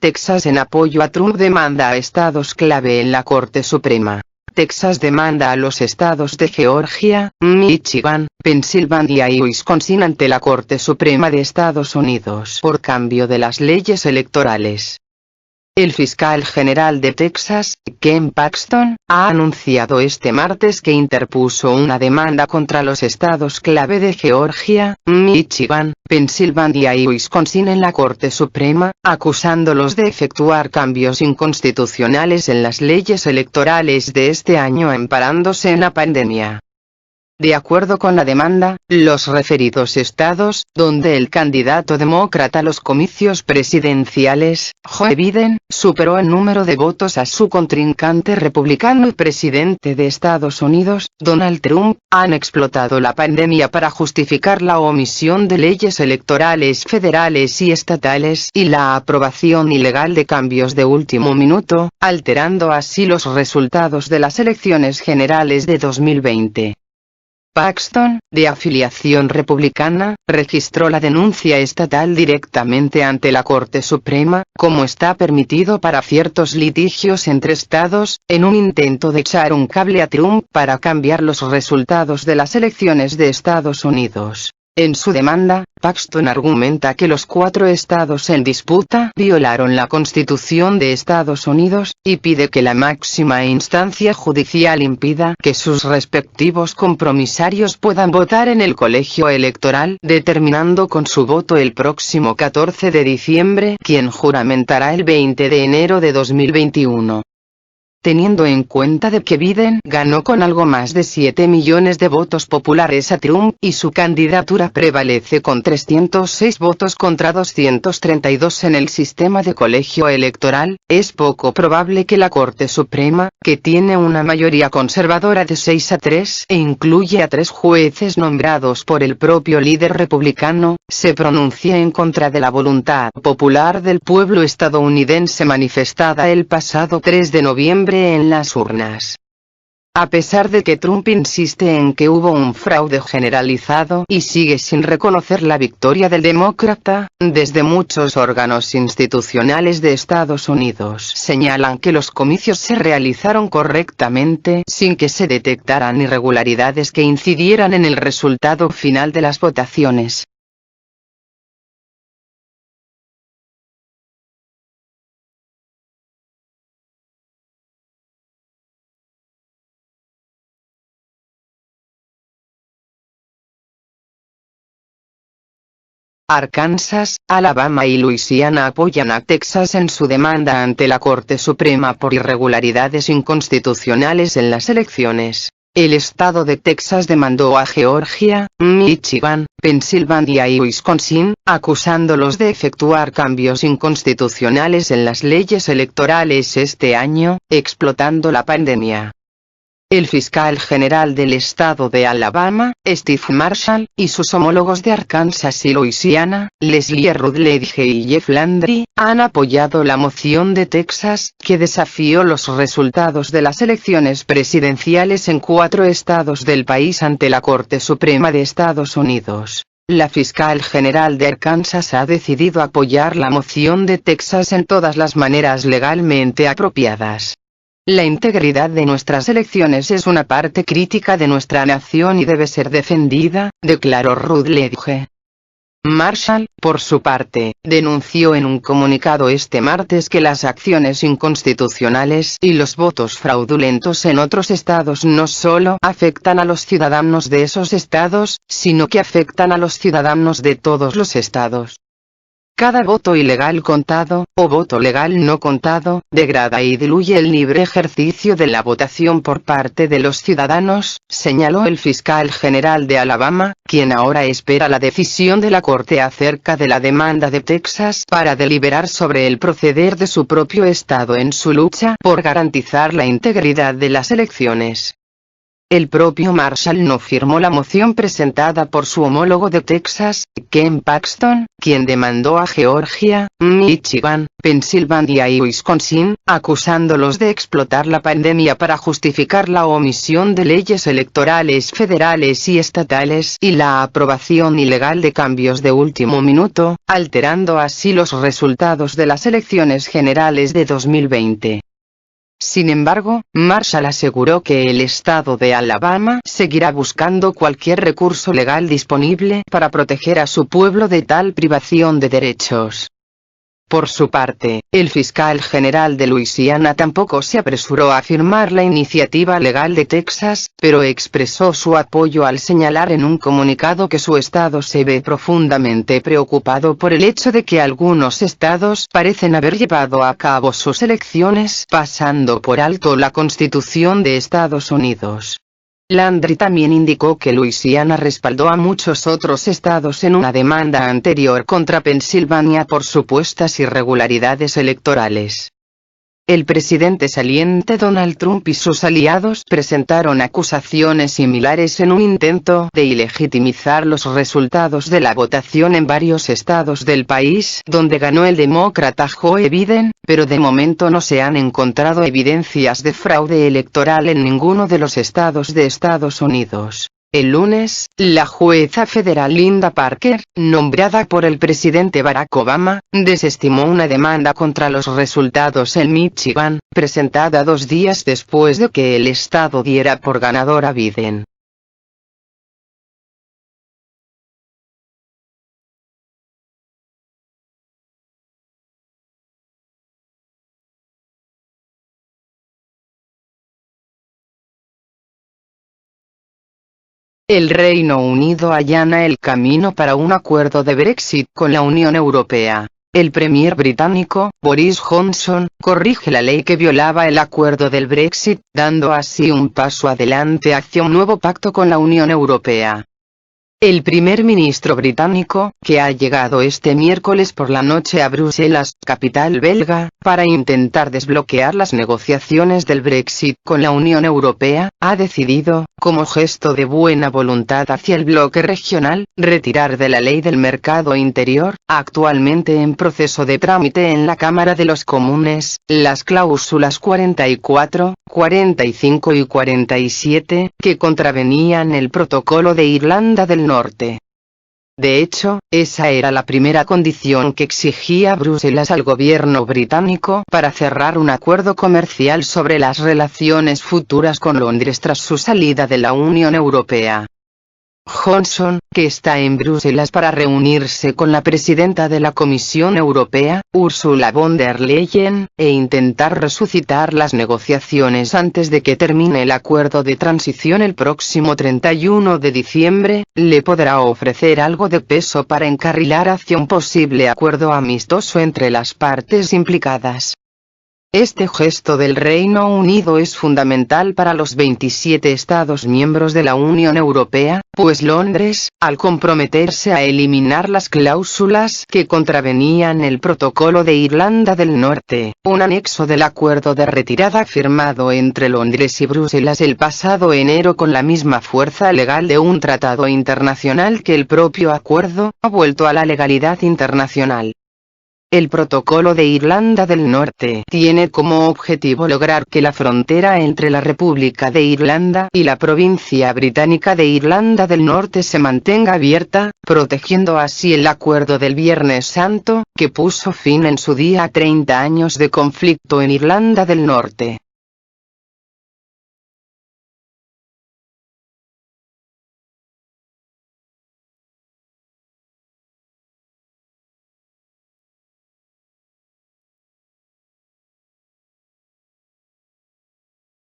Texas en apoyo a Trump demanda a estados clave en la Corte Suprema. Texas demanda a los estados de Georgia, Michigan, Pensilvania y Wisconsin ante la Corte Suprema de Estados Unidos por cambio de las leyes electorales. El fiscal general de Texas, Ken Paxton, ha anunciado este martes que interpuso una demanda contra los estados clave de Georgia, Michigan, Pensilvania y Wisconsin en la Corte Suprema, acusándolos de efectuar cambios inconstitucionales en las leyes electorales de este año amparándose en la pandemia. De acuerdo con la demanda, los referidos estados, donde el candidato demócrata a los comicios presidenciales, Joe Biden, superó en número de votos a su contrincante republicano y presidente de Estados Unidos, Donald Trump, han explotado la pandemia para justificar la omisión de leyes electorales federales y estatales y la aprobación ilegal de cambios de último minuto, alterando así los resultados de las elecciones generales de 2020. Paxton, de afiliación republicana, registró la denuncia estatal directamente ante la Corte Suprema, como está permitido para ciertos litigios entre estados, en un intento de echar un cable a Trump para cambiar los resultados de las elecciones de Estados Unidos. En su demanda, Paxton argumenta que los 4 estados en disputa violaron la Constitución de Estados Unidos, y pide que la máxima instancia judicial impida que sus respectivos compromisarios puedan votar en el colegio electoral, determinando con su voto el próximo 14 de diciembre quien juramentará el 20 de enero de 2021. Teniendo en cuenta de que Biden ganó con algo más de 7 millones de votos populares a Trump y su candidatura prevalece con 306 votos contra 232 en el sistema de colegio electoral, es poco probable que la Corte Suprema, que tiene una mayoría conservadora de 6-3 e incluye a 3 jueces nombrados por el propio líder republicano, se pronuncie en contra de la voluntad popular del pueblo estadounidense manifestada el pasado 3 de noviembre en las urnas. A pesar de que Trump insiste en que hubo un fraude generalizado y sigue sin reconocer la victoria del demócrata, desde muchos órganos institucionales de Estados Unidos señalan que los comicios se realizaron correctamente sin que se detectaran irregularidades que incidieran en el resultado final de las votaciones. Arkansas, Alabama y Luisiana apoyan a Texas en su demanda ante la Corte Suprema por irregularidades inconstitucionales en las elecciones. El estado de Texas demandó a Georgia, Michigan, Pensilvania y Wisconsin, acusándolos de efectuar cambios inconstitucionales en las leyes electorales este año, explotando la pandemia. El fiscal general del estado de Alabama, Steve Marshall, y sus homólogos de Arkansas y Luisiana, Leslie Rutledge y Jeff Landry, han apoyado la moción de Texas, que desafió los resultados de las elecciones presidenciales en 4 estados del país ante la Corte Suprema de Estados Unidos. La fiscal general de Arkansas ha decidido apoyar la moción de Texas en todas las maneras legalmente apropiadas. La integridad de nuestras elecciones es una parte crítica de nuestra nación y debe ser defendida, declaró Rutledge. Marshall, por su parte, denunció en un comunicado este martes que las acciones inconstitucionales y los votos fraudulentos en otros estados no solo afectan a los ciudadanos de esos estados, sino que afectan a los ciudadanos de todos los estados. Cada voto ilegal contado, o voto legal no contado, degrada y diluye el libre ejercicio de la votación por parte de los ciudadanos, señaló el fiscal general de Alabama, quien ahora espera la decisión de la Corte acerca de la demanda de Texas para deliberar sobre el proceder de su propio estado en su lucha por garantizar la integridad de las elecciones. El propio Marshall no firmó la moción presentada por su homólogo de Texas, Ken Paxton, quien demandó a Georgia, Michigan, Pensilvania y Wisconsin, acusándolos de explotar la pandemia para justificar la omisión de leyes electorales federales y estatales y la aprobación ilegal de cambios de último minuto, alterando así los resultados de las elecciones generales de 2020. Sin embargo, Marshall aseguró que el estado de Alabama seguirá buscando cualquier recurso legal disponible para proteger a su pueblo de tal privación de derechos. Por su parte, el fiscal general de Luisiana tampoco se apresuró a firmar la iniciativa legal de Texas, pero expresó su apoyo al señalar en un comunicado que su estado se ve profundamente preocupado por el hecho de que algunos estados parecen haber llevado a cabo sus elecciones pasando por alto la Constitución de Estados Unidos. Landry también indicó que Luisiana respaldó a muchos otros estados en una demanda anterior contra Pensilvania por supuestas irregularidades electorales. El presidente saliente Donald Trump y sus aliados presentaron acusaciones similares en un intento de ilegitimizar los resultados de la votación en varios estados del país donde ganó el demócrata Joe Biden, pero de momento no se han encontrado evidencias de fraude electoral en ninguno de los estados de Estados Unidos. El lunes, la jueza federal Linda Parker, nombrada por el presidente Barack Obama, desestimó una demanda contra los resultados en Michigan, presentada 2 días después de que el estado diera por ganador a Biden. El Reino Unido allana el camino para un acuerdo de Brexit con la Unión Europea. El premier británico, Boris Johnson, corrige la ley que violaba el acuerdo del Brexit, dando así un paso adelante hacia un nuevo pacto con la Unión Europea. El primer ministro británico, que ha llegado este miércoles por la noche a Bruselas, capital belga, para intentar desbloquear las negociaciones del Brexit con la Unión Europea, ha decidido, como gesto de buena voluntad hacia el bloque regional, retirar de la Ley del Mercado Interior, actualmente en proceso de trámite en la Cámara de los Comunes, las cláusulas 44, 45 y 47, que contravenían el Protocolo de Irlanda del Norte. De hecho, esa era la primera condición que exigía Bruselas al gobierno británico para cerrar un acuerdo comercial sobre las relaciones futuras con Londres tras su salida de la Unión Europea. Johnson, que está en Bruselas para reunirse con la presidenta de la Comisión Europea, Ursula von der Leyen, e intentar resucitar las negociaciones antes de que termine el acuerdo de transición el próximo 31 de diciembre, le podrá ofrecer algo de peso para encarrilar hacia un posible acuerdo amistoso entre las partes implicadas. Este gesto del Reino Unido es fundamental para los 27 Estados miembros de la Unión Europea, pues Londres, al comprometerse a eliminar las cláusulas que contravenían el Protocolo de Irlanda del Norte, un anexo del acuerdo de retirada firmado entre Londres y Bruselas el pasado enero con la misma fuerza legal de un tratado internacional que el propio acuerdo, ha vuelto a la legalidad internacional. El Protocolo de Irlanda del Norte tiene como objetivo lograr que la frontera entre la República de Irlanda y la provincia británica de Irlanda del Norte se mantenga abierta, protegiendo así el acuerdo del Viernes Santo, que puso fin en su día a 30 años de conflicto en Irlanda del Norte.